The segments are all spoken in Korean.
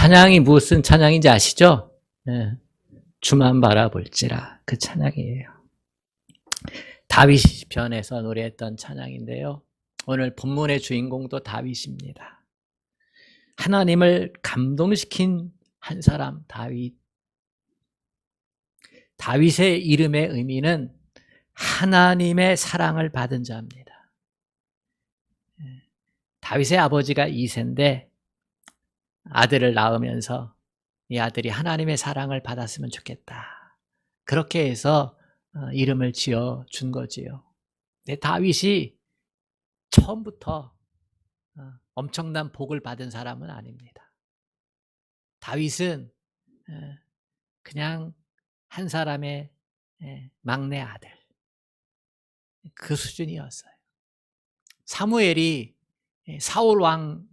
찬양이 무슨 찬양인지 아시죠? 네. 주만 바라볼지라, 그 찬양이에요. 다윗 편에서 노래했던 찬양인데요. 오늘 본문의 주인공도 다윗입니다. 하나님을 감동시킨 한 사람, 다윗. 다윗의 이름의 의미는 하나님의 사랑을 받은 자입니다. 다윗의 아버지가 이새인데 아들을 낳으면서 이 아들이 하나님의 사랑을 받았으면 좋겠다. 그렇게 해서 이름을 지어 준 거지요. 근데 다윗이 처음부터 엄청난 복을 받은 사람은 아닙니다. 다윗은 그냥 한 사람의 막내 아들, 그 수준이었어요. 사무엘이 사울 왕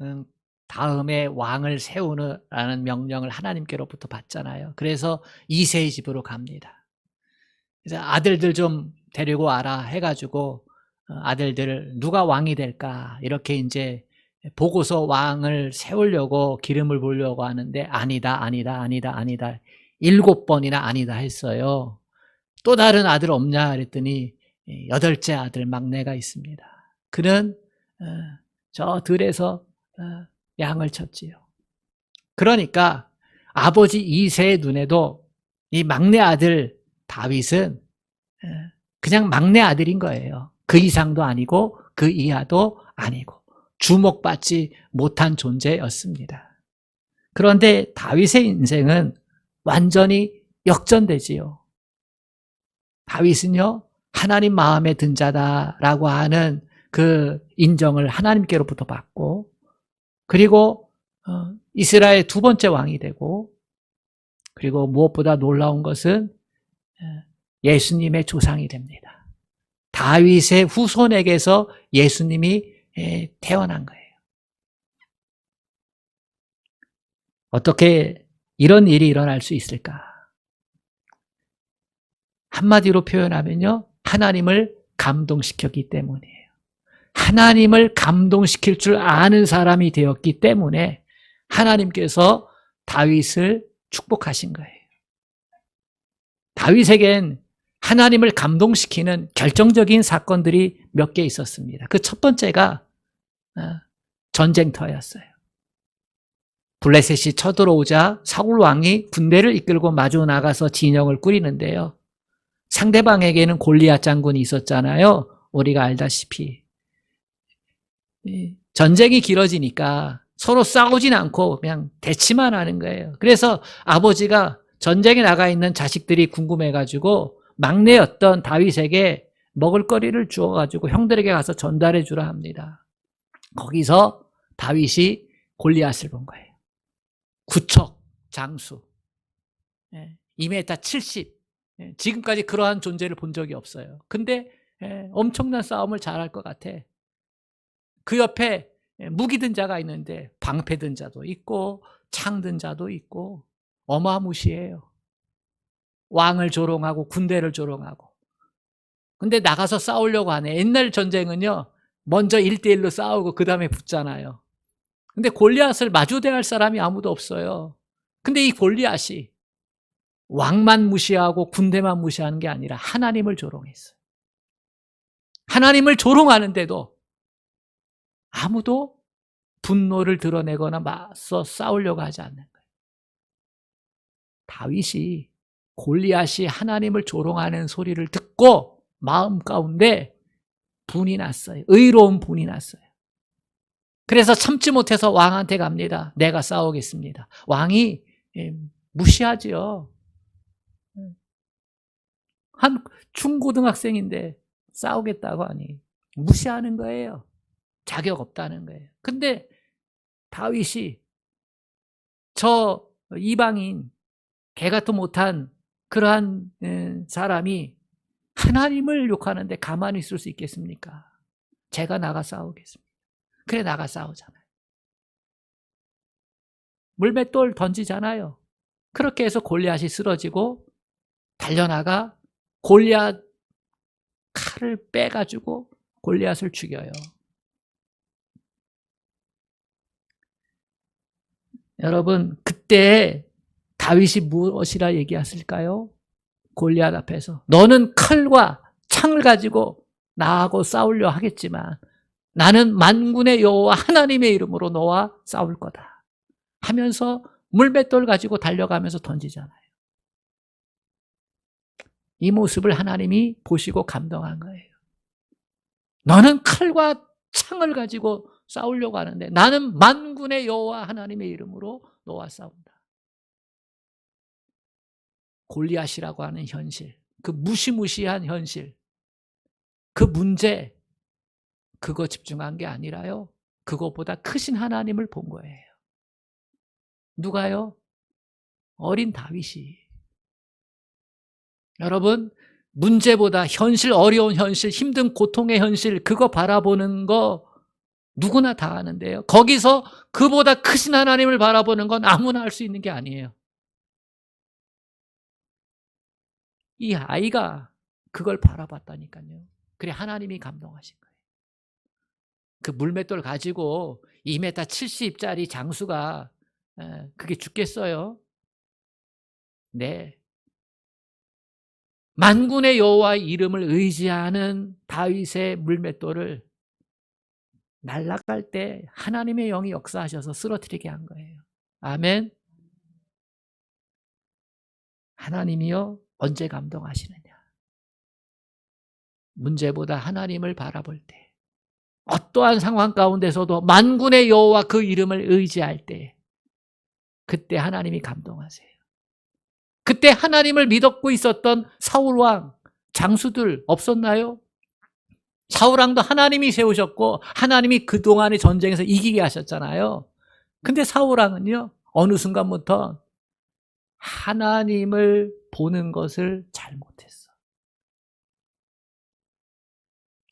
다음에 왕을 세우라는 명령을 하나님께로부터 받잖아요. 그래서 이새의 집으로 갑니다. 그래서 아들들 좀 데리고 와라 해가지고 아들들을 누가 왕이 될까 이렇게 이제 보고서 왕을 세우려고 기름을 부으려고 하는데 아니다, 아니다, 아니다, 아니다. 7번이나 아니다 했어요. 또 다른 아들 없냐 그랬더니 8째 아들 막내가 있습니다. 그는 저 들에서 양을 쳤지요. 그러니까 아버지 이새의 눈에도 이 막내 아들 다윗은 그냥 막내 아들인 거예요. 그 이상도 아니고 그 이하도 아니고 주목받지 못한 존재였습니다. 그런데 다윗의 인생은 완전히 역전되지요. 다윗은요, 하나님 마음에 든 자다라고 하는 그 인정을 하나님께로부터 받고, 그리고 이스라엘 2번째 왕이 되고, 그리고 무엇보다 놀라운 것은 예수님의 조상이 됩니다. 다윗의 후손에게서 예수님이 태어난 거예요. 어떻게 이런 일이 일어날 수 있을까? 한마디로 표현하면요, 하나님을 감동시켰기 때문이에요. 하나님을 감동시킬 줄 아는 사람이 되었기 때문에 하나님께서 다윗을 축복하신 거예요. 다윗에겐 하나님을 감동시키는 결정적인 사건들이 몇 개 있었습니다. 그 첫 번째가 전쟁터였어요. 블레셋이 쳐들어오자 사울 왕이 군대를 이끌고 마주 나가서 진영을 꾸리는데요. 상대방에게는 골리앗 장군이 있었잖아요. 우리가 알다시피. 전쟁이 길어지니까 서로 싸우진 않고 그냥 대치만 하는 거예요. 그래서 아버지가 전쟁에 나가 있는 자식들이 궁금해가지고 막내였던 다윗에게 먹을거리를 주어가지고 형들에게 가서 전달해 주라 합니다. 거기서 다윗이 골리앗을 본 거예요. 구척 장수, 2m 70. 지금까지 그러한 존재를 본 적이 없어요. 근데 엄청난 싸움을 잘할 것 같아. 그 옆에 무기 든 자가 있는데 방패 든 자도 있고 창 든 자도 있고 어마무시해요. 왕을 조롱하고 군대를 조롱하고. 근데 나가서 싸우려고 하네. 옛날 전쟁은요, 먼저 1대1로 싸우고 그 다음에 붙잖아요. 근데 골리앗을 마주대할 사람이 아무도 없어요. 근데 이 골리앗이 왕만 무시하고 군대만 무시하는 게 아니라 하나님을 조롱했어요. 하나님을 조롱하는데도 아무도 분노를 드러내거나 맞서 싸우려고 하지 않는 거예요. 다윗이 골리앗이 하나님을 조롱하는 소리를 듣고 마음 가운데 분이 났어요. 의로운 분이 났어요. 그래서 참지 못해서 왕한테 갑니다. 내가 싸우겠습니다. 왕이 무시하지요. 한 중고등학생인데 싸우겠다고 하니 무시하는 거예요. 자격 없다는 거예요. 근데 다윗이 저 이방인 개같도 못한 그러한 사람이 하나님을 욕하는데 가만히 있을 수 있겠습니까? 제가 나가 싸우겠습니다. 그래 나가 싸우잖아요. 물맷돌 던지잖아요. 그렇게 해서 골리앗이 쓰러지고 달려나가 골리앗 칼을 빼가지고 골리앗을 죽여요. 여러분, 이때 다윗이 무엇이라 얘기했을까요? 골리앗 앞에서 너는 칼과 창을 가지고 나하고 싸우려 하겠지만 나는 만군의 여호와 하나님의 이름으로 너와 싸울 거다 하면서 물맷돌 가지고 달려가면서 던지잖아요. 이 모습을 하나님이 보시고 감동한 거예요. 너는 칼과 창을 가지고 싸우려고 하는데 나는 만군의 여호와 하나님의 이름으로 너와 싸운다. 골리앗이라고 하는 현실, 그 무시무시한 현실, 그 문제, 그거 집중한 게 아니라요, 그거보다 크신 하나님을 본 거예요. 누가요? 어린 다윗이. 여러분, 문제보다 현실, 어려운 현실, 힘든 고통의 현실, 그거 바라보는 거 누구나 다 아는데요, 거기서 그보다 크신 하나님을 바라보는 건 아무나 할 수 있는 게 아니에요. 이 아이가 그걸 바라봤다니까요. 그래 하나님이 감동하신 거예요. 그 물맷돌 가지고 2m 70짜리 장수가 그게 죽겠어요? 네. 만군의 여호와의 이름을 의지하는 다윗의 물맷돌을 날아갈 때 하나님의 영이 역사하셔서 쓰러뜨리게 한 거예요. 아멘. 하나님이요, 언제 감동하시느냐? 문제보다 하나님을 바라볼 때, 어떠한 상황 가운데서도 만군의 여호와 그 이름을 의지할 때, 그때 하나님이 감동하세요. 그때 하나님을 믿었고 있었던 사울왕, 장수들 없었나요? 사울왕도 하나님이 세우셨고 하나님이 그동안의 전쟁에서 이기게 하셨잖아요. 근데 사울왕은요, 어느 순간부터 하나님을 보는 것을 잘못했어.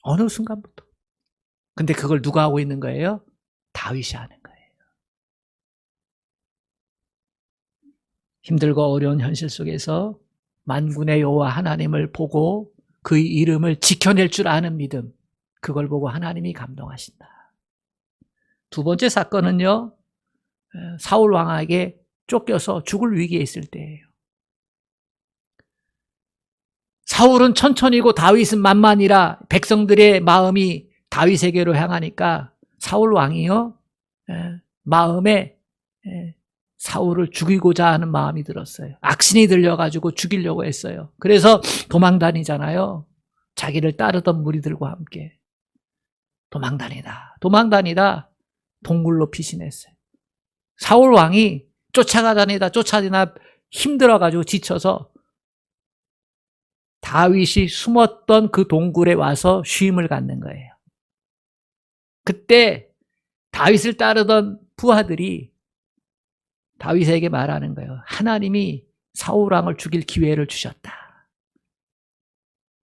어느 순간부터. 근데 그걸 누가 하고 있는 거예요? 다윗이 하는 거예요. 힘들고 어려운 현실 속에서 만군의 여호와 하나님을 보고 그의 이름을 지켜낼 줄 아는 믿음, 그걸 보고 하나님이 감동하신다. 두 번째 사건은요, 사울 왕에게 쫓겨서 죽을 위기에 있을 때예요. 사울은 천천히고 다윗은 만만이라 백성들의 마음이 다윗에게로 향하니까 사울 왕이요, 마음에 사울을 죽이고자 하는 마음이 들었어요. 악신이 들려가지고 죽이려고 했어요. 그래서 도망다니잖아요. 자기를 따르던 무리들과 함께 도망다니다 동굴로 피신했어요. 사울 왕이 쫓아다니다 힘들어가지고 지쳐서 다윗이 숨었던 그 동굴에 와서 쉼을 갖는 거예요. 그때 다윗을 따르던 부하들이 다윗에게 말하는 거예요. 하나님이 사울 왕을 죽일 기회를 주셨다.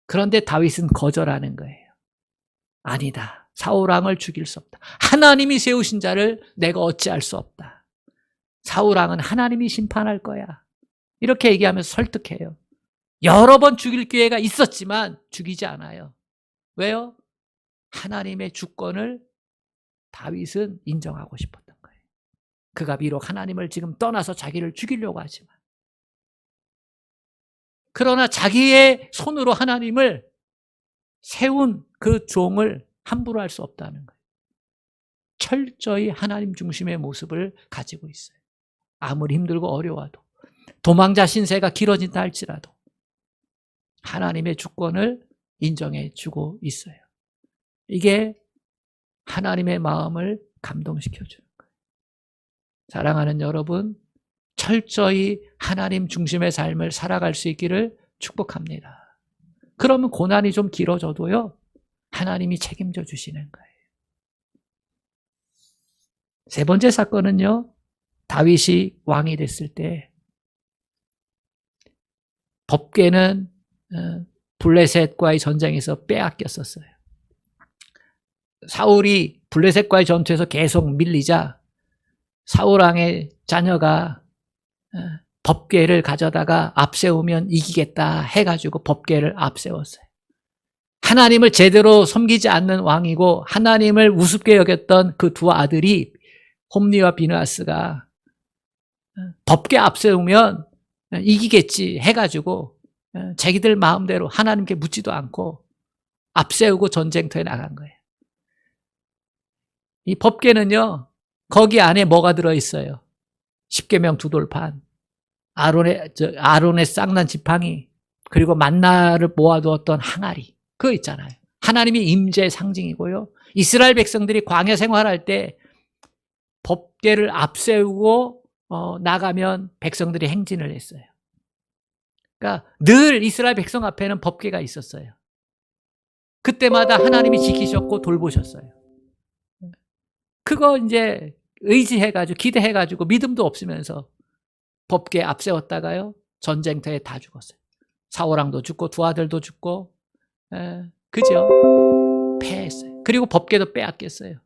그런데 다윗은 거절하는 거예요. 아니다. 사울 왕을 죽일 수 없다. 하나님이 세우신 자를 내가 어찌할 수 없다. 사울 왕은 하나님이 심판할 거야. 이렇게 얘기하면서 설득해요. 여러 번 죽일 기회가 있었지만 죽이지 않아요. 왜요? 하나님의 주권을 다윗은 인정하고 싶었던 거예요. 그가 비록 하나님을 지금 떠나서 자기를 죽이려고 하지만, 그러나 자기의 손으로 하나님을 세운 그 종을 함부로 할 수 없다는 거예요. 철저히 하나님 중심의 모습을 가지고 있어요. 아무리 힘들고 어려워도, 도망자 신세가 길어진다 할지라도 하나님의 주권을 인정해 주고 있어요. 이게 하나님의 마음을 감동시켜 주는 거예요. 사랑하는 여러분, 철저히 하나님 중심의 삶을 살아갈 수 있기를 축복합니다. 그러면 고난이 좀 길어져도요, 하나님이 책임져 주시는 거예요. 세 번째 사건은요, 다윗이 왕이 됐을 때 법궤는 블레셋과의 전쟁에서 빼앗겼었어요. 사울이 블레셋과의 전투에서 계속 밀리자 사울 왕의 자녀가 법궤를 가져다가 앞세우면 이기겠다 해가지고 법궤를 앞세웠어요. 하나님을 제대로 섬기지 않는 왕이고 하나님을 우습게 여겼던 그 두 아들이 홈리와 비느하스가 법궤 앞세우면 이기겠지 해가지고 자기들 마음대로 하나님께 묻지도 않고 앞세우고 전쟁터에 나간 거예요. 이 법궤는요, 거기 안에 뭐가 들어있어요? 십계명 두 돌판, 아론의 쌍난 지팡이, 그리고 만나를 모아두었던 항아리, 그거 있잖아요. 하나님의 임재의 상징이고요. 이스라엘 백성들이 광야 생활할 때 법궤를 앞세우고 나가면 백성들이 행진을 했어요. 그러니까 늘 이스라엘 백성 앞에는 법궤가 있었어요. 그때마다 하나님이 지키셨고 돌보셨어요. 그거 이제 의지해가지고 기대해가지고 믿음도 없으면서 법궤 앞세웠다가요, 전쟁터에 다 죽었어요. 사울왕도 죽고 두 아들도 죽고, 그죠? 패했어요. 그리고 법궤도 빼앗겼어요.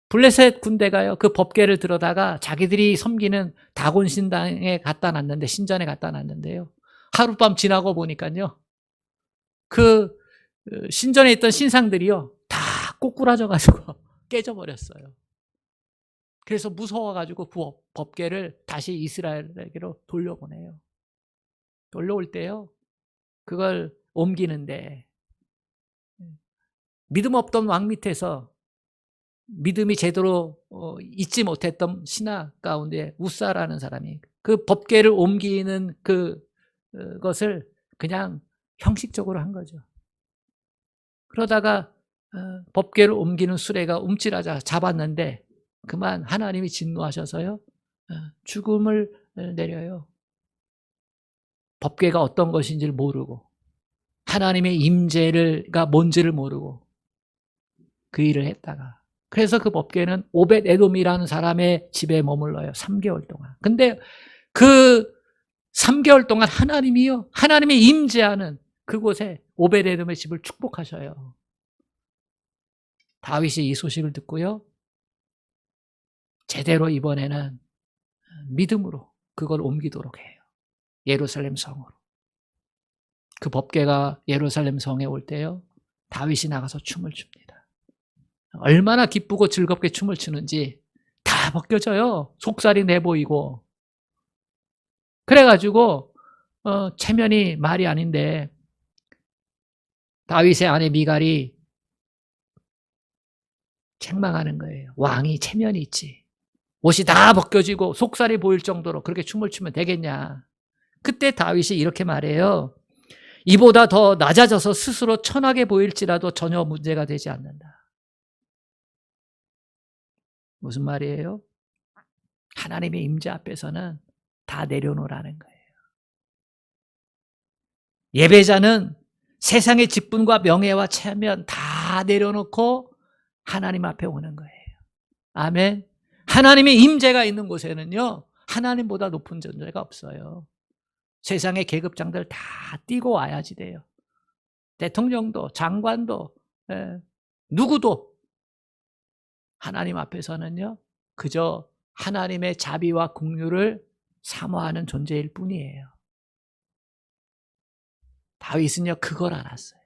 블레셋 군대가요, 그 법궤를 들어다가 자기들이 섬기는 다곤 신당에 갖다 놨는데, 신전에 갖다 놨는데요, 하룻밤 지나고 보니까요, 그 신전에 있던 신상들이요, 다 꼬꾸라져가지고 깨져버렸어요. 그래서 무서워가지고 그 법궤를 다시 이스라엘에게로 돌려보내요. 돌려올 때요, 그걸 옮기는데 믿음 없던 왕 밑에서 믿음이 제대로 잊지 못했던 신하 가운데 우사라는 사람이 그 법궤를 옮기는 그것을 그냥 형식적으로 한 거죠. 그러다가 법궤를 옮기는 수레가 움찔하자 잡았는데 그만 하나님이 진노하셔서요, 죽음을 내려요. 법궤가 어떤 것인지를 모르고 하나님의 임재가 뭔지를 모르고 그 일을 했다가, 그래서 그 법궤는 오벳 에돔이라는 사람의 집에 머물러요. 3개월 동안. 근데 그 3개월 동안 하나님이요, 하나님의 임재하는 그곳에 오벳 에돔의 집을 축복하셔요. 다윗이 이 소식을 듣고요, 제대로 이번에는 믿음으로 그걸 옮기도록 해요. 예루살렘 성으로. 그 법궤가 예루살렘 성에 올 때요, 다윗이 나가서 춤을 춥니다. 얼마나 기쁘고 즐겁게 춤을 추는지 다 벗겨져요. 속살이 내보이고. 그래가지고 체면이 말이 아닌데 다윗의 아내 미갈이 책망하는 거예요. 왕이 체면이 있지, 옷이 다 벗겨지고 속살이 보일 정도로 그렇게 춤을 추면 되겠냐. 그때 다윗이 이렇게 말해요. 이보다 더 낮아져서 스스로 천하게 보일지라도 전혀 문제가 되지 않는다. 무슨 말이에요? 하나님의 임재 앞에서는 다 내려놓으라는 거예요. 예배자는 세상의 직분과 명예와 체면 다 내려놓고 하나님 앞에 오는 거예요. 아멘. 하나님의 임재가 있는 곳에는요, 하나님보다 높은 존재가 없어요. 세상의 계급장들 다 뛰고 와야지 돼요. 대통령도 장관도 누구도 하나님 앞에서는요, 그저 하나님의 자비와 긍휼을 사모하는 존재일 뿐이에요. 다윗은요, 그걸 알았어요.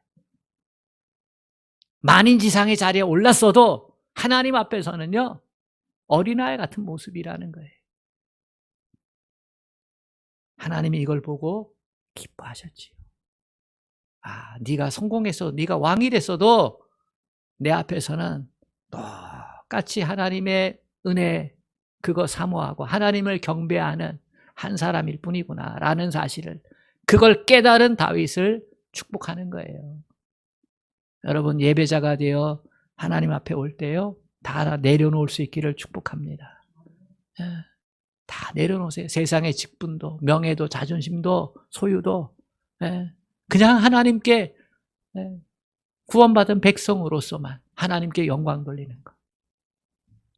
만인지상의 자리에 올랐어도 하나님 앞에서는요, 어린아이 같은 모습이라는 거예요. 하나님이 이걸 보고 기뻐하셨지요. 아, 네가 성공해서 네가 왕이 됐어도 내 앞에서는 똑같이 하나님의 은혜 그거 사모하고 하나님을 경배하는 한 사람일 뿐이구나 라는 사실을, 그걸 깨달은 다윗을 축복하는 거예요. 여러분, 예배자가 되어 하나님 앞에 올 때요, 다 내려놓을 수 있기를 축복합니다. 다 내려놓으세요. 세상의 직분도 명예도 자존심도 소유도 그냥 하나님께 구원받은 백성으로서만 하나님께 영광 돌리는 것.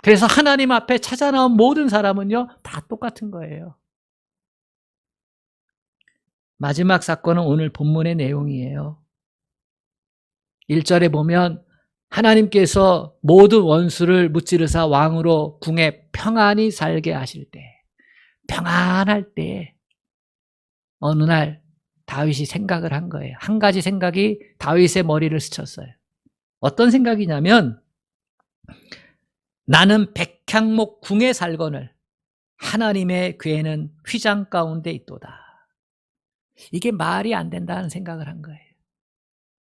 그래서 하나님 앞에 찾아 나온 모든 사람은요, 다 똑같은 거예요. 마지막 사건은 오늘 본문의 내용이에요. 1절에 보면 하나님께서 모든 원수를 무찌르사 왕으로 궁에 평안히 살게 하실 때, 평안할 때 어느 날 다윗이 생각을 한 거예요. 한 가지 생각이 다윗의 머리를 스쳤어요. 어떤 생각이냐면, 나는 백향목 궁에 살거늘 하나님의 괴는 휘장 가운데 있도다. 이게 말이 안 된다는 생각을 한 거예요.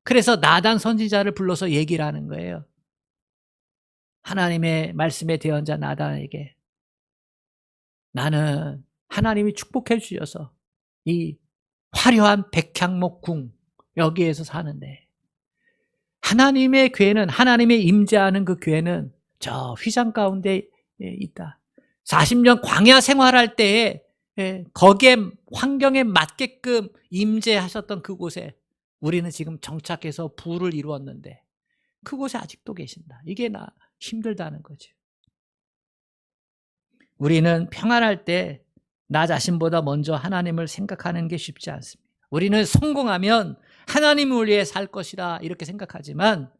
그래서 나단 선지자를 불러서 얘기를 하는 거예요. 하나님의 말씀에 대언자 나단에게, 나는 하나님이 축복해 주셔서 이 화려한 백향목 궁 여기에서 사는데, 하나님의 괴는, 하나님의 임재하는 그 괴는 저 휘장 가운데 있다. 40년 광야 생활할 때에 거기에 환경에 맞게끔 임재하셨던 그곳에 우리는 지금 정착해서 부를 이루었는데 그곳에 아직도 계신다. 이게 힘들다는 거죠. 우리는 평안할 때 나 자신보다 먼저 하나님을 생각하는 게 쉽지 않습니다. 우리는 성공하면 하나님을 위해 살 것이라 이렇게 생각하지만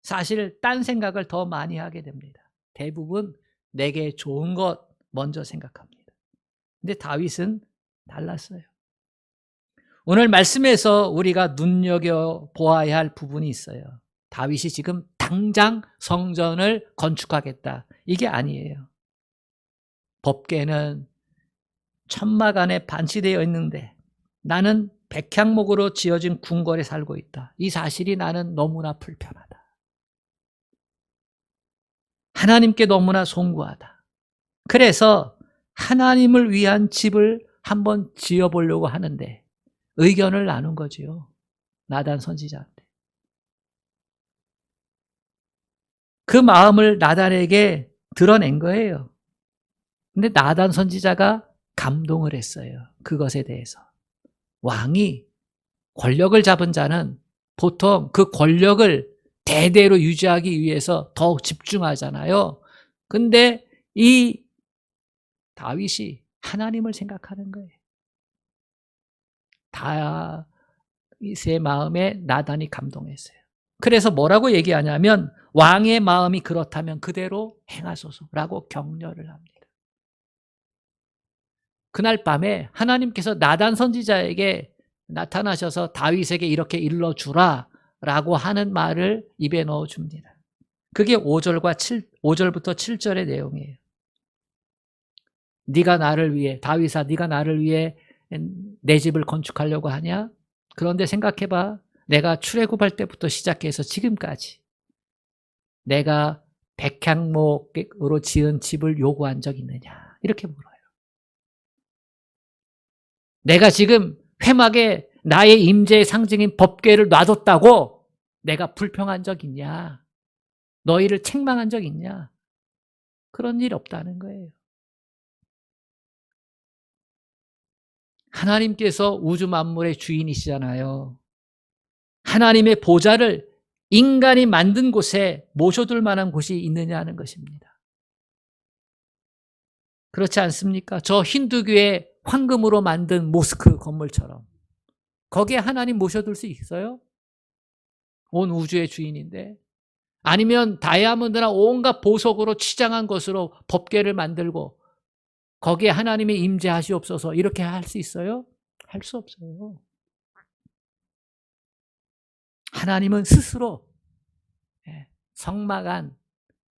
사실 딴 생각을 더 많이 하게 됩니다. 대부분 내게 좋은 것 먼저 생각합니다. 근데 다윗은 달랐어요. 오늘 말씀에서 우리가 눈여겨보아야 할 부분이 있어요. 다윗이 지금 당장 성전을 건축하겠다, 이게 아니에요. 법궤는 천막 안에 반치되어 있는데 나는 백향목으로 지어진 궁궐에 살고 있다. 이 사실이 나는 너무나 불편하다. 하나님께 너무나 송구하다. 그래서 하나님을 위한 집을 한번 지어보려고 하는데 의견을 나눈 거지요. 나단 선지자한테. 그 마음을 나단에게 드러낸 거예요. 근데 나단 선지자가 감동을 했어요. 그것에 대해서. 왕이 권력을 잡은 자는 보통 그 권력을 대대로 유지하기 위해서 더욱 집중하잖아요. 근데 이 다윗이 하나님을 생각하는 거예요. 다윗의 마음에 나단이 감동했어요. 그래서 뭐라고 얘기하냐면, 왕의 마음이 그렇다면 그대로 행하소서라고 격려를 합니다. 그날 밤에 하나님께서 나단 선지자에게 나타나셔서 다윗에게 이렇게 일러주라 라고 하는 말을 입에 넣어줍니다. 그게 5절부터 7절의 내용이에요. 네가 나를 위해, 다윗아, 네가 나를 위해 내 집을 건축하려고 하냐? 그런데 생각해봐. 내가 출애굽할 때부터 시작해서 지금까지 내가 백향목으로 지은 집을 요구한 적 있느냐? 이렇게 물어요. 내가 지금 회막에 나의 임재의 상징인 법궤를 놔뒀다고 내가 불평한 적 있냐? 너희를 책망한 적 있냐? 그런 일 없다는 거예요. 하나님께서 우주 만물의 주인이시잖아요. 하나님의 보좌를 인간이 만든 곳에 모셔둘 만한 곳이 있느냐 하는 것입니다. 그렇지 않습니까? 저 힌두교의 황금으로 만든 모스크 건물처럼 거기에 하나님 모셔둘 수 있어요? 온 우주의 주인인데. 아니면 다이아몬드나 온갖 보석으로 치장한 것으로 법궤를 만들고 거기에 하나님이 임재하시옵소서 이렇게 할 수 있어요? 할 수 없어요. 하나님은 스스로 성막 안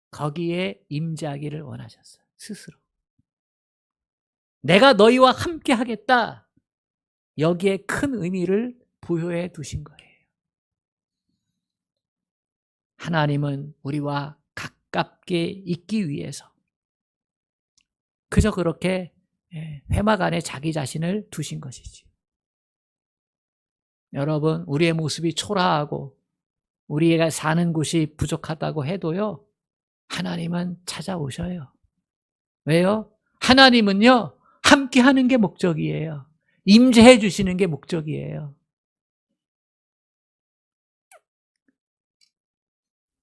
거기에 임재하기를 원하셨어요. 스스로. 내가 너희와 함께 하겠다. 여기에 큰 의미를 부여해 두신 거예요. 하나님은 우리와 가깝게 있기 위해서 그저 그렇게 회막 안에 자기 자신을 두신 것이지. 여러분, 우리의 모습이 초라하고 우리가 사는 곳이 부족하다고 해도요, 하나님은 찾아오셔요. 왜요? 하나님은요, 함께 하는 게 목적이에요. 임재해 주시는 게 목적이에요.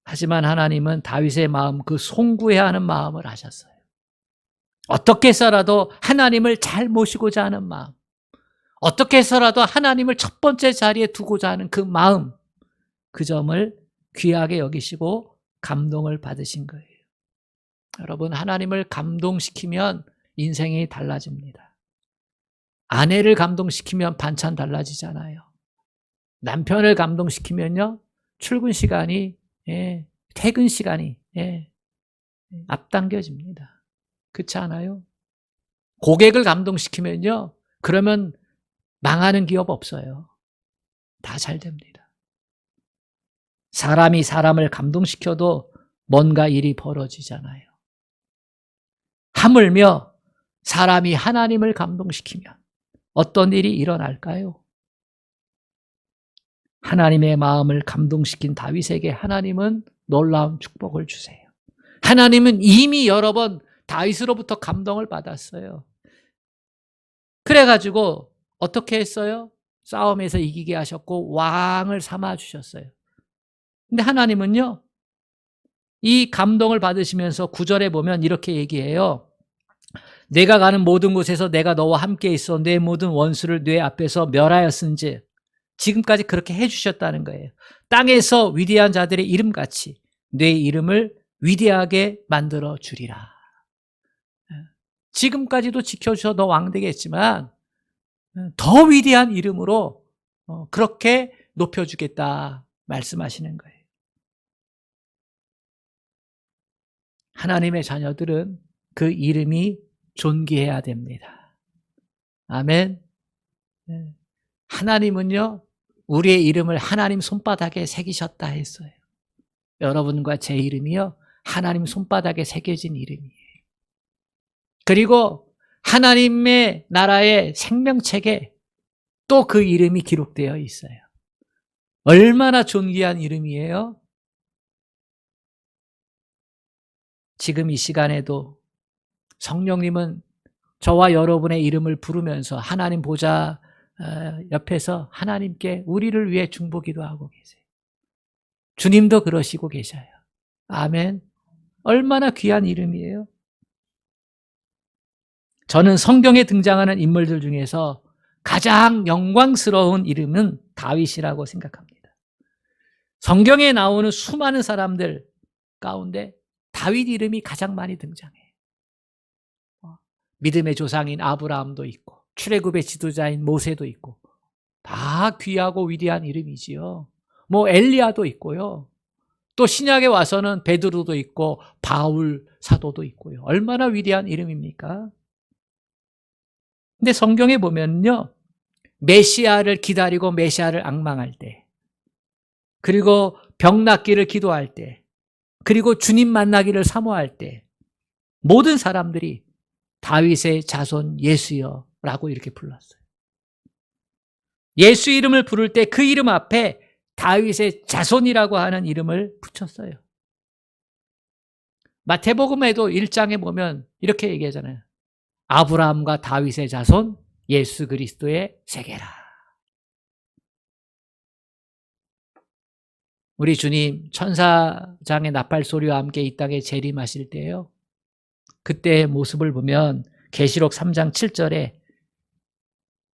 하지만 하나님은 다윗의 마음, 그 송구해야 하는 마음을 하셨어요. 어떻게 해서라도 하나님을 잘 모시고자 하는 마음, 어떻게 해서라도 하나님을 첫 번째 자리에 두고자 하는 그 마음, 그 점을 귀하게 여기시고 감동을 받으신 거예요. 여러분, 하나님을 감동시키면 인생이 달라집니다. 아내를 감동시키면 반찬 달라지잖아요. 남편을 감동시키면요, 출근 시간이, 퇴근 시간이 앞당겨집니다. 그렇지 않아요? 고객을 감동시키면요, 그러면 망하는 기업 없어요. 다 잘 됩니다. 사람이 사람을 감동시켜도 뭔가 일이 벌어지잖아요. 하물며 사람이 하나님을 감동시키면 어떤 일이 일어날까요? 하나님의 마음을 감동시킨 다윗에게 하나님은 놀라운 축복을 주세요. 하나님은 이미 여러 번 다윗으로부터 감동을 받았어요. 그래가지고 어떻게 했어요? 싸움에서 이기게 하셨고 왕을 삼아 주셨어요. 근데 하나님은요, 이 감동을 받으시면서 9절에 보면 이렇게 얘기해요. 내가 가는 모든 곳에서 내가 너와 함께 있어 내 모든 원수를 내 앞에서 멸하였은지, 지금까지 그렇게 해주셨다는 거예요. 땅에서 위대한 자들의 이름같이 내 이름을 위대하게 만들어 주리라. 지금까지도 지켜주셔 너 왕 되겠지만 더 위대한 이름으로 그렇게 높여주겠다 말씀하시는 거예요. 하나님의 자녀들은 그 이름이 존귀해야 됩니다. 아멘. 하나님은요, 우리의 이름을 하나님 손바닥에 새기셨다 했어요. 여러분과 제 이름이요, 하나님 손바닥에 새겨진 이름이에요. 그리고 하나님의 나라의 생명책에 또 그 이름이 기록되어 있어요. 얼마나 존귀한 이름이에요? 지금 이 시간에도 성령님은 저와 여러분의 이름을 부르면서 하나님 보좌 옆에서 하나님께 우리를 위해 중보기도 하고 계세요. 주님도 그러시고 계셔요. 아멘. 얼마나 귀한 이름이에요. 저는 성경에 등장하는 인물들 중에서 가장 영광스러운 이름은 다윗이라고 생각합니다. 성경에 나오는 수많은 사람들 가운데 다윗 이름이 가장 많이 등장해요. 믿음의 조상인 아브라함도 있고 출애굽의 지도자인 모세도 있고 다 귀하고 위대한 이름이지요. 뭐 엘리야도 있고요. 또 신약에 와서는 베드로도 있고 바울 사도도 있고요. 얼마나 위대한 이름입니까? 근데 성경에 보면요, 메시아를 기다리고 메시아를 앙망할 때, 그리고 병 낫기를 기도할 때, 그리고 주님 만나기를 사모할 때 모든 사람들이 다윗의 자손 예수여라고 이렇게 불렀어요. 예수 이름을 부를 때 그 이름 앞에 다윗의 자손이라고 하는 이름을 붙였어요. 마태복음에도 1장에 보면 이렇게 얘기하잖아요. 아브라함과 다윗의 자손 예수 그리스도의 세계라. 우리 주님 천사장의 나팔 소리와 함께 이 땅에 재림하실 때요, 그때의 모습을 보면 계시록 3장 7절에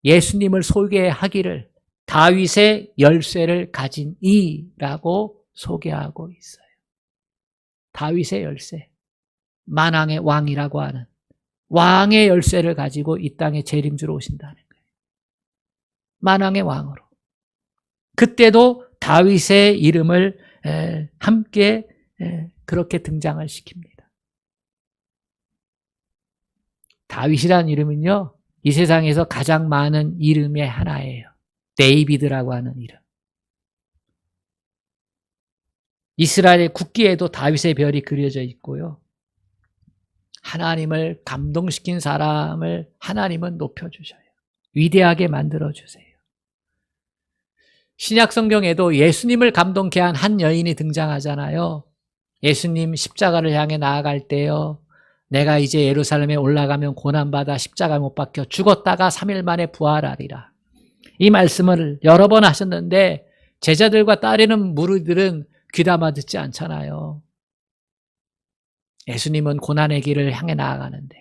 예수님을 소개하기를 다윗의 열쇠를 가진 이라고 소개하고 있어요. 다윗의 열쇠, 만왕의 왕이라고 하는 왕의 열쇠를 가지고 이 땅에 재림주로 오신다는 거예요. 만왕의 왕으로. 그때도 다윗의 이름을 함께 그렇게 등장을 시킵니다. 다윗이라는 이름은요, 이 세상에서 가장 많은 이름의 하나예요. 데이비드라고 하는 이름. 이스라엘의 국기에도 다윗의 별이 그려져 있고요. 하나님을 감동시킨 사람을 하나님은 높여주셔요. 위대하게 만들어주세요. 신약 성경에도 예수님을 감동케 한 한 여인이 등장하잖아요. 예수님 십자가를 향해 나아갈 때요, 내가 이제 예루살렘에 올라가면 고난받아 십자가 못 박혀 죽었다가 3일 만에 부활하리라. 이 말씀을 여러 번 하셨는데 제자들과 따르는 무리들은 귀담아 듣지 않잖아요. 예수님은 고난의 길을 향해 나아가는데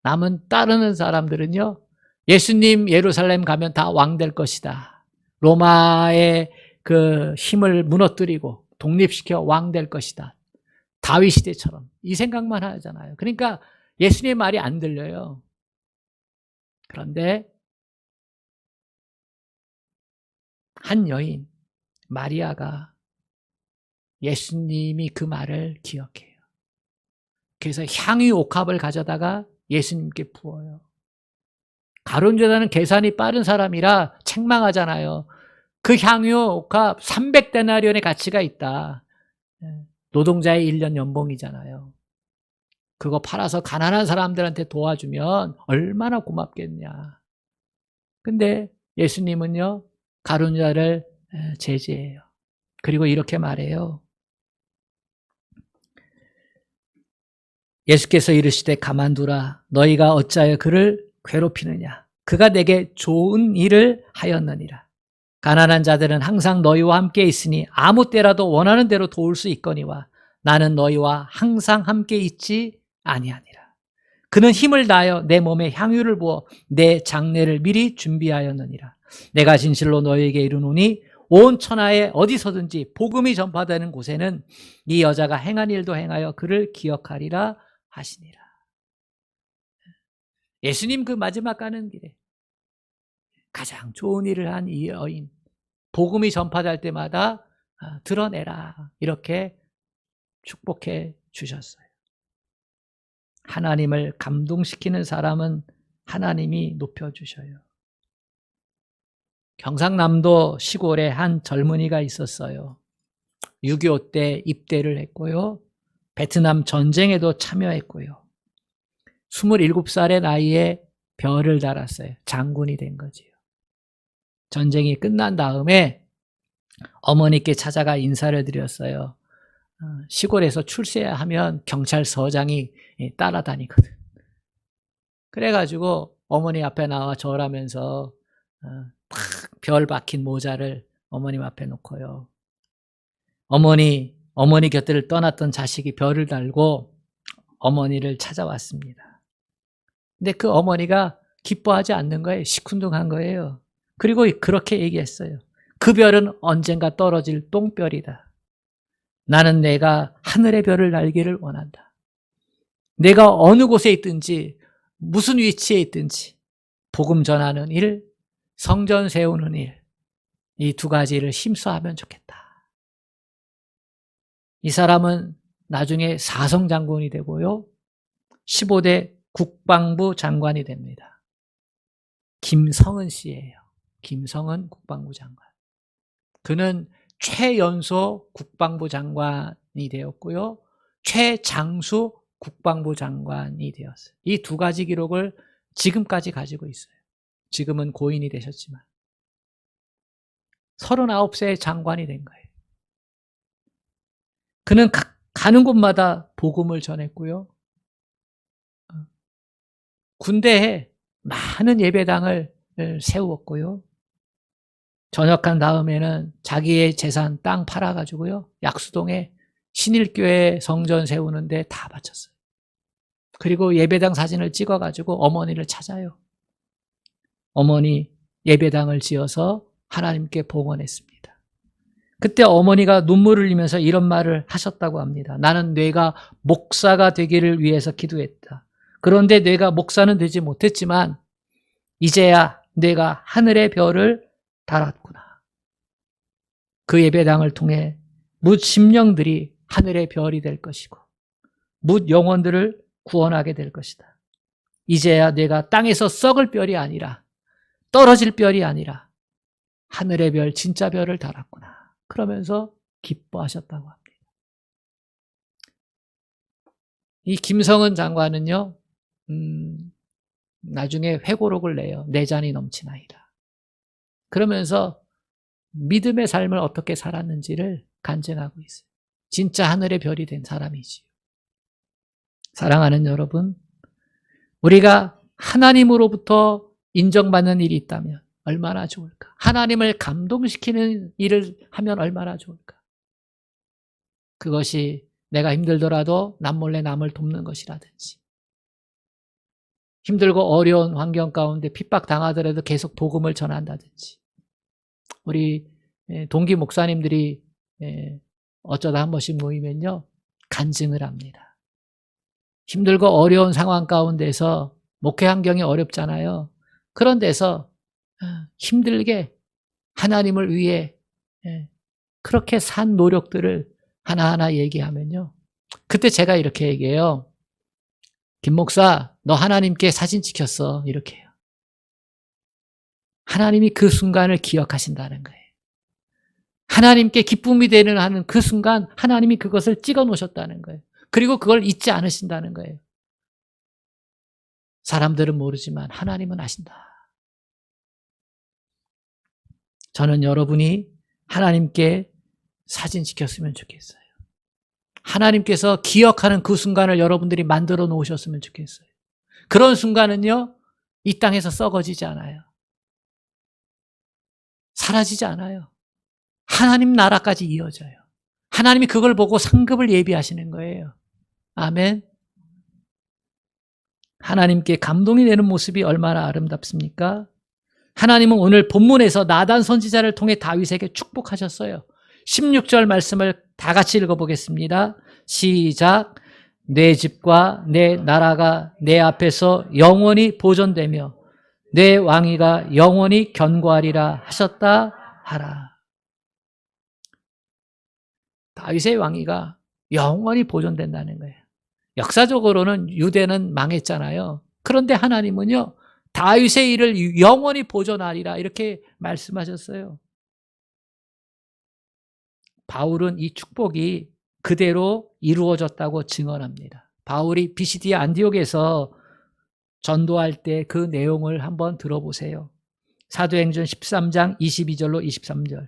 남은 따르는 사람들은요, 예수님 예루살렘 가면 다 왕 될 것이다. 로마의 그 힘을 무너뜨리고 독립시켜 왕 될 것이다. 다윗 시대처럼 이 생각만 하잖아요. 그러니까 예수님의 말이 안 들려요. 그런데 한 여인 마리아가 예수님이 그 말을 기억해요. 그래서 향유 옥합을 가져다가 예수님께 부어요. 가룟유다는 계산이 빠른 사람이라 책망하잖아요. 그 향유가 300데나리온의 가치가 있다. 노동자의 1년 연봉이잖아요. 그거 팔아서 가난한 사람들한테 도와주면 얼마나 고맙겠냐. 근데 예수님은요, 가룟유다를 제지해요. 그리고 이렇게 말해요. 예수께서 이르시되 가만두라. 너희가 어찌하여 그를 괴롭히느냐. 그가 내게 좋은 일을 하였느니라. 가난한 자들은 항상 너희와 함께 있으니 아무 때라도 원하는 대로 도울 수 있거니와 나는 너희와 항상 함께 있지 아니하니라. 그는 힘을 다하여 내 몸에 향유를 부어 내 장례를 미리 준비하였느니라. 내가 진실로 너희에게 이르노니 온 천하에 어디서든지 복음이 전파되는 곳에는 이 여자가 행한 일도 행하여 그를 기억하리라 하시니라. 예수님 그 마지막 가는 길에 가장 좋은 일을 한 이 여인, 복음이 전파될 때마다 드러내라, 이렇게 축복해 주셨어요. 하나님을 감동시키는 사람은 하나님이 높여주셔요. 경상남도 시골에 한 젊은이가 있었어요. 6.25 때 입대를 했고요. 베트남 전쟁에도 참여했고요. 27살의 나이에 별을 달았어요. 장군이 된 거지요. 전쟁이 끝난 다음에 어머니께 찾아가 인사를 드렸어요. 시골에서 출세하면 경찰서장이 따라다니거든. 그래가지고 어머니 앞에 나와 절하면서 탁 별 박힌 모자를 어머님 앞에 놓고요. 어머니 곁을 떠났던 자식이 별을 달고 어머니를 찾아왔습니다. 근데 그 어머니가 기뻐하지 않는 거예요. 시큰둥한 거예요. 그리고 그렇게 얘기했어요. 그 별은 언젠가 떨어질 똥별이다. 나는 내가 하늘의 별을 날기를 원한다. 내가 어느 곳에 있든지 무슨 위치에 있든지 복음 전하는 일, 성전 세우는 일, 이 두 가지를 힘써 하면 좋겠다. 이 사람은 나중에 사성장군이 되고요. 15대 국방부 장관이 됩니다. 김성은 씨예요. 김성은 국방부 장관. 그는 최연소 국방부 장관이 되었고요. 최장수 국방부 장관이 되었어요. 이 두 가지 기록을 지금까지 가지고 있어요. 지금은 고인이 되셨지만 39세의 장관이 된 거예요. 그는 가는 곳마다 복음을 전했고요. 군대에 많은 예배당을 세웠고요. 전역한 다음에는 자기의 재산 땅 팔아가지고요. 약수동에 신일교회 성전 세우는데 다 바쳤어요. 그리고 예배당 사진을 찍어가지고 어머니를 찾아요. 어머니 예배당을 지어서 하나님께 봉헌했습니다. 그때 어머니가 눈물을 흘리면서 이런 말을 하셨다고 합니다. 나는 내가 목사가 되기를 위해서 기도했다. 그런데 내가 목사는 되지 못했지만 이제야 내가 하늘의 별을 달았구나. 그 예배당을 통해 뭇 심령들이 하늘의 별이 될 것이고 뭇 영혼들을 구원하게 될 것이다. 이제야 내가 땅에서 썩을 별이 아니라 떨어질 별이 아니라 하늘의 별, 진짜 별을 달았구나. 그러면서 기뻐하셨다고 합니다. 이 김성은 장관은요, 나중에 회고록을 내요. 내 잔이 넘치나이다. 그러면서 믿음의 삶을 어떻게 살았는지를 간증하고 있어요. 진짜 하늘의 별이 된 사람이지요. 사랑하는 여러분, 우리가 하나님으로부터 인정받는 일이 있다면 얼마나 좋을까? 하나님을 감동시키는 일을 하면 얼마나 좋을까? 그것이 내가 힘들더라도 남몰래 남을 돕는 것이라든지, 힘들고 어려운 환경 가운데 핍박당하더라도 계속 복음을 전한다든지, 우리 동기 목사님들이 어쩌다 한 번씩 모이면요, 간증을 합니다. 힘들고 어려운 상황 가운데서 목회 환경이 어렵잖아요. 그런 데서 힘들게 하나님을 위해 그렇게 산 노력들을 하나하나 얘기하면요, 그때 제가 이렇게 얘기해요. 김 목사, 너 하나님께 사진 찍혔어. 이렇게 해요. 하나님이 그 순간을 기억하신다는 거예요. 하나님께 기쁨이 되는 하는 그 순간 하나님이 그것을 찍어 놓으셨다는 거예요. 그리고 그걸 잊지 않으신다는 거예요. 사람들은 모르지만 하나님은 아신다. 저는 여러분이 하나님께 사진 찍혔으면 좋겠어요. 하나님께서 기억하는 그 순간을 여러분들이 만들어 놓으셨으면 좋겠어요. 그런 순간은요, 이 땅에서 썩어지지 않아요. 사라지지 않아요. 하나님 나라까지 이어져요. 하나님이 그걸 보고 상급을 예비하시는 거예요. 아멘. 하나님께 감동이 되는 모습이 얼마나 아름답습니까? 하나님은 오늘 본문에서 나단 선지자를 통해 다윗에게 축복하셨어요. 16절 말씀을 다 같이 읽어보겠습니다. 시작. 내 집과 내 나라가 내 앞에서 영원히 보존되며 내 왕위가 영원히 견고하리라 하셨다 하라. 다윗의 왕위가 영원히 보존된다는 거예요. 역사적으로는 유대는 망했잖아요. 그런데 하나님은요, 다윗의 일을 영원히 보존하리라 이렇게 말씀하셨어요. 바울은 이 축복이 그대로 이루어졌다고 증언합니다. 바울이 비시디아 안디옥에서 전도할 때 그 내용을 한번 들어보세요. 사도행전 13장 22절로 23절.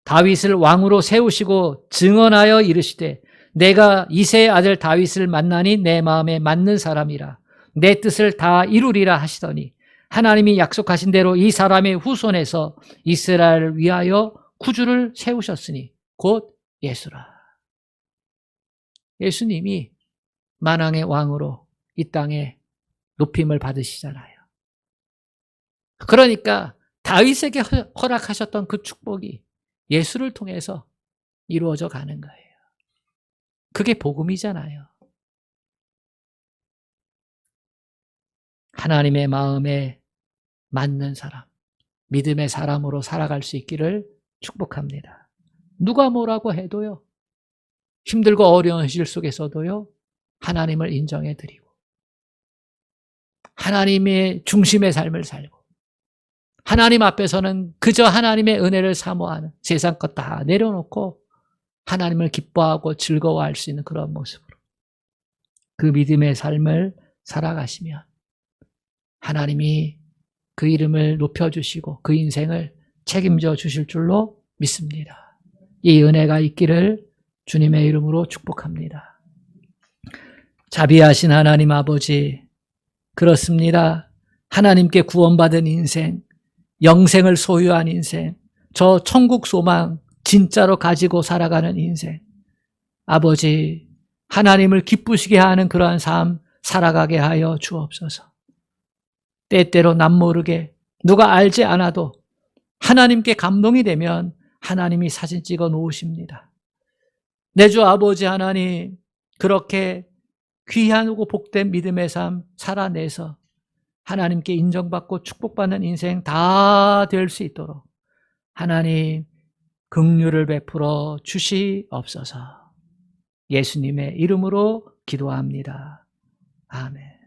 다윗을 왕으로 세우시고 증언하여 이르시되 내가 이새의 아들 다윗을 만나니 내 마음에 맞는 사람이라 내 뜻을 다 이루리라 하시더니 하나님이 약속하신 대로 이 사람의 후손에서 이스라엘을 위하여 구주를 세우셨으니 곧 예수라. 예수님이 만왕의 왕으로 이 땅에 높임을 받으시잖아요. 그러니까 다윗에게 허락하셨던 그 축복이 예수를 통해서 이루어져 가는 거예요. 그게 복음이잖아요. 하나님의 마음에 맞는 사람, 믿음의 사람으로 살아갈 수 있기를 축복합니다. 누가 뭐라고 해도요, 힘들고 어려운 실 속에서도요, 하나님을 인정해 드리고 하나님의 중심의 삶을 살고 하나님 앞에서는 그저 하나님의 은혜를 사모하는 세상 것 다 내려놓고 하나님을 기뻐하고 즐거워할 수 있는 그런 모습으로 그 믿음의 삶을 살아가시면 하나님이 그 이름을 높여주시고 그 인생을 책임져 주실 줄로 믿습니다. 이 은혜가 있기를 주님의 이름으로 축복합니다. 자비하신 하나님 아버지, 그렇습니다. 하나님께 구원받은 인생, 영생을 소유한 인생, 저 천국 소망 진짜로 가지고 살아가는 인생, 아버지, 하나님을 기쁘시게 하는 그러한 삶 살아가게 하여 주옵소서. 때때로 남모르게 누가 알지 않아도 하나님께 감동이 되면 하나님이 사진 찍어 놓으십니다. 내 주 아버지 하나님, 그렇게 귀하고 복된 믿음의 삶 살아내서 하나님께 인정받고 축복받는 인생 다 될 수 있도록 하나님 긍휼을 베풀어 주시옵소서. 예수님의 이름으로 기도합니다. 아멘.